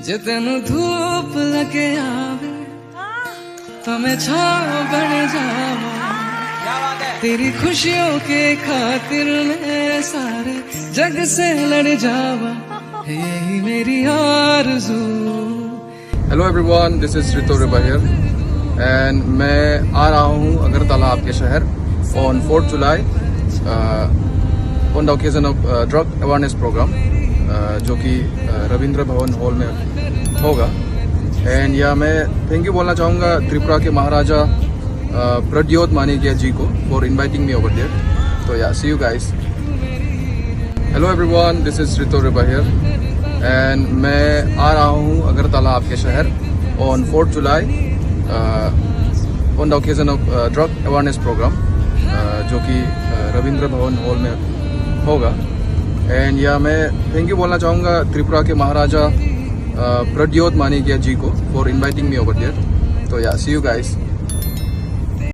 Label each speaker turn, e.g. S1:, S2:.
S1: जे तेनू धूप लगे आवे तो मैं छाँव बन जावा, तेरी खुशियों के खातिर मैं सारे जग से लड़ जावा, यही मेरी आरज़ू।
S2: Hello everyone, this is Ritu Riba here and मैं आ रहा हूँ अगरतला आपके शहर on 4 July on the occasion of drug awareness programme जो कि रविंद्र भवन हॉल में होगा। एंड या मैं थैंक यू बोलना चाहूँगा त्रिपुरा के महाराजा प्रद्योत माणिक्य जी को for inviting me over there. तो या see you guys. Hello everyone, this is Ritu Riba here and मैं आ रहा हूँ अगरतला आपके शहर on 4 July on the occasion of drug awareness programme जो कि रविंद्र भवन हॉल में होगा। एंड या मैं थैंक यू बोलना चाहूँगा त्रिपुरा के महाराजा प्रद्योत माणिक्य जी को for inviting me over there. तो या सी यू गाइस।